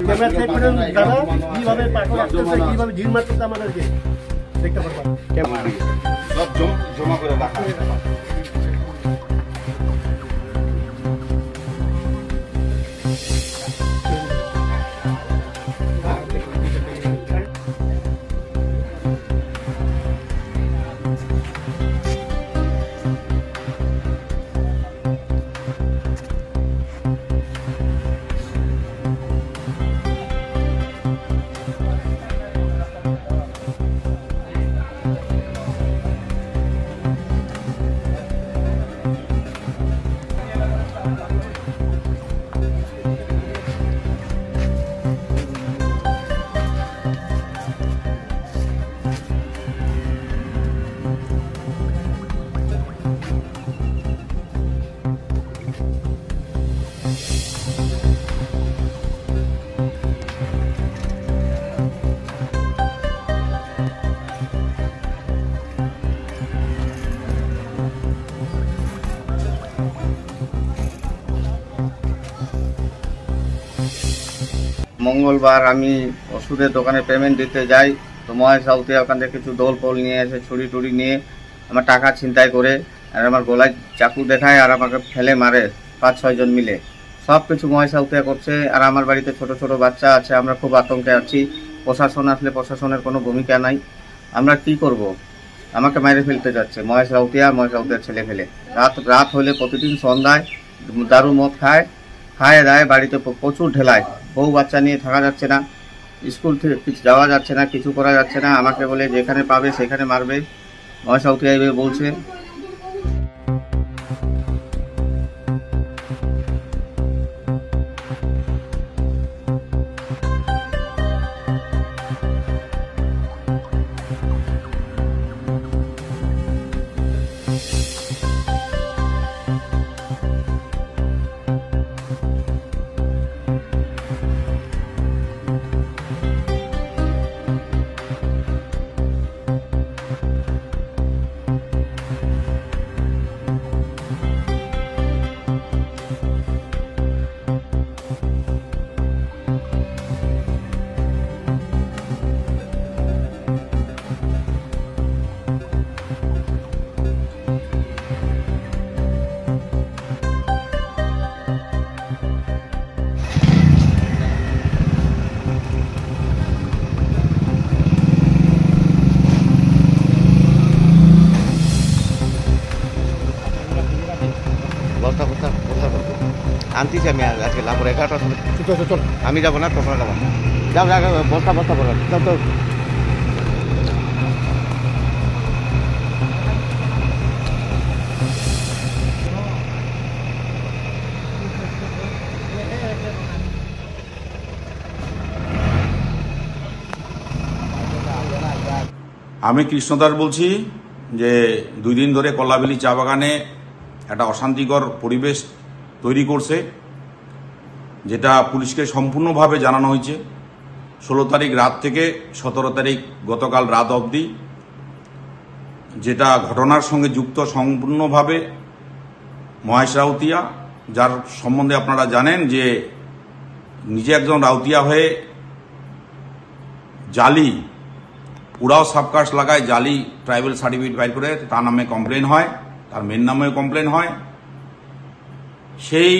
Camera check করে দাদা কিভাবে পাথর আসতেছে কিভাবে ঝিল মারতেছে আমাদেরকে দেখতে পারবা সব জমা করে রাখা মঙ্গলবার আমি ওষুধের দোকানে পেমেন্ট দিতে যাই তো মহেশ রাউতিয়া ওখান থেকে কিছু দোল ফল নিয়ে এসে ছুরি টুরি নিয়ে আমার টাকা ছিনতাই করে আর আমার গলায় চাকু দেখায় আর আমাকে ফেলে মারে 5-6 জন মিলে সব কিছু মহেশ রাউতিয়া করছে আর আমার বাড়িতে ছোট ছোট বাচ্চা আছে আমরা খুব আতঙ্কে আছি প্রশাসন আসলে প্রশাসনের কোনো ভূমিকা নাই আমরা কি করব আমাকে মেরে ফেলতে যাচ্ছে মহেশ রাউতিয়ার ছেলে ফেলে রাত হলে প্রতিদিন সন্ধ্যায় দারু মদ খায় দায় বাড়িতে প্রচুর ঢেলায় বউ বাচ্চা নিয়ে থাকা যাচ্ছে না স্কুল থেকে কিছু যাওয়া যাচ্ছে না কিছু করা যাচ্ছে না আমাকে বলে যেখানে পাবে সেখানে মারবে মহেশ রাউতিয়া এইভাবে বলছে আনতেছি আমি আজকে লাভর 11টার সময় চল আমি যাবো না তোমরা যাবো যাও বস্তা করো যাও তো আমি কৃষ্ণদাস বলছি যে 2 দিন ধরে কল্লাবেলি চা বাগানে একটা অশান্তিকর পরিবেশ তৈরি করছে যেটা পুলিশকে সম্পূর্ণভাবে জানানো হয়েছে 16 তারিখ রাত থেকে 17 তারিখ গতকাল রাত অবধি যেটা ঘটনার সঙ্গে যুক্ত সম্পূর্ণভাবে মহেশ রাউতিয়া যার সম্বন্ধে আপনারা জানেন যে নিজে একজন রাউতিয়া হয়ে জালি উড়াও সাবকাস্ট লাগায় জালি ট্রাইবাল সার্টিফিকেট বাইর করে তার নামে কমপ্লেন হয় তার মেন নামেও কমপ্লেন হয় সেই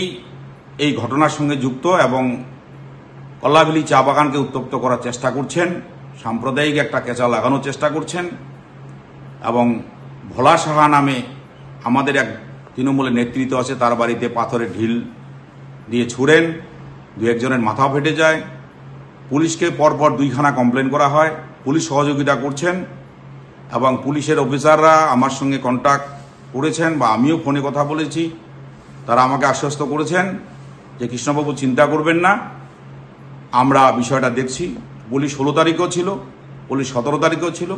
এই ঘটনার সঙ্গে যুক্ত এবং কল্লাবেলি চা বাগানকে উত্তপ্ত করার চেষ্টা করছেন সাম্প্রদায়িক একটা কেঁচা লাগানোর চেষ্টা করছেন এবং ভোলা সাহা নামে আমাদের এক তৃণমূলের নেতৃত্ব আছে তার বাড়িতে পাথরের ঢিল দিয়ে ছুড়েন দু একজনের মাথা ফেটে যায়। পুলিশকে পরপর 2খানা কমপ্লেন করা হয়, পুলিশ সহযোগিতা করছেন এবং পুলিশের অফিসাররা আমার সঙ্গে কন্ট্যাক্ট করেছেন বা আমিও ফোনে কথা বলেছি। তারা আমাকে আশ্বস্ত করেছেন যে কৃষ্ণবাবু চিন্তা করবেন না, আমরা বিষয়টা দেখছি। পুলিশ 16 তারিখও ছিল, পুলিশ 17 তারিখও ছিল।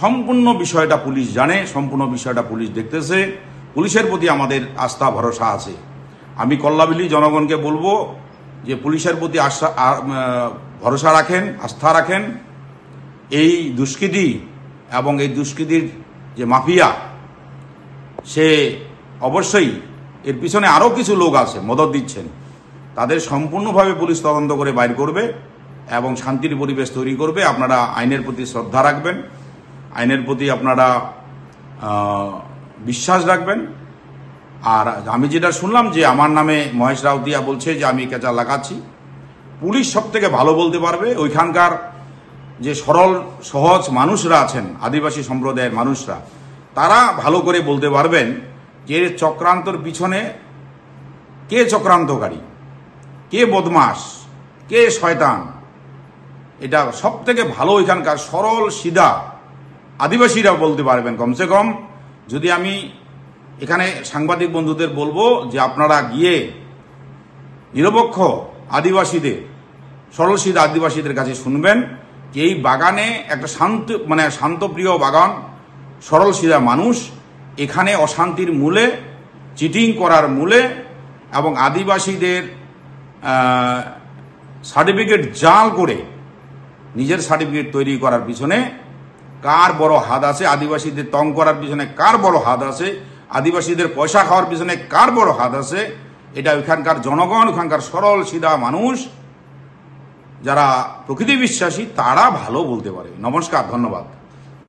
সম্পূর্ণ বিষয়টা পুলিশ জানে, সম্পূর্ণ বিষয়টা পুলিশ দেখতেছে। পুলিশের প্রতি আমাদের আস্থা ভরসা আছে। আমি কল্লাবিলি জনগণকে বলবো যে পুলিশের প্রতি ভরসা রাখেন, আস্থা রাখেন। এই দুষ্কৃতী এবং এই দুষ্কৃতির যে মাফিয়া, সে অবশ্যই এর পিছনে আরও কিছু লোক আছে মদত দিচ্ছেন, তাদের সম্পূর্ণভাবে পুলিশ তদন্ত করে বাইর করবে এবং শান্তির পরিবেশ তৈরি করবে। আপনারা আইনের প্রতি শ্রদ্ধা রাখবেন, আইনের প্রতি আপনারা বিশ্বাস রাখবেন। আর আমি যেটা শুনলাম যে আমার নামে মহেশ রাউতিয়া বলছে যে আমি কেঁচা লাগাচ্ছি, পুলিশ সব থেকে ভালো বলতে পারবে। ওইখানকার যে সরল সহজ মানুষরা আছেন, আদিবাসী সম্প্রদায়ের মানুষরা, তারা ভালো করে বলতে পারবেন যে চক্রান্তর পিছনে কে চক্রান্তকারী, কে বদমাস, কে শয়তান। এটা সব থেকে ভালো এখানকার সরল সিধা আদিবাসীরা বলতে পারবেন। কমসে কম যদি আমি এখানে সাংবাদিক বন্ধুদের বলবো যে আপনারা গিয়ে নিরপেক্ষ আদিবাসীদের, সরল সিধা আদিবাসীদের কাছে শুনবেন যে এই বাগানে একটা শান্তপ্রিয় বাগান, সরল সিধা মানুষ এখানে অশান্তির মূলে, চিটিং করার মূলে এবং আদিবাসীদের সার্টিফিকেট জাল করে নিজের সার্টিফিকেট তৈরি করার পিছনে কার বড় হাত আছে, আদিবাসীদের তং করার পিছনে কার বড় হাত আছে, আদিবাসীদের পয়সা খাওয়ার পিছনে কার বড় হাত আছে, এটা ওখানকার জনগণ, ওখানকার সরল সিধা মানুষ যারা প্রকৃতি বিশ্বাসী তারা ভালো বলতে পারে। নমস্কার, ধন্যবাদ।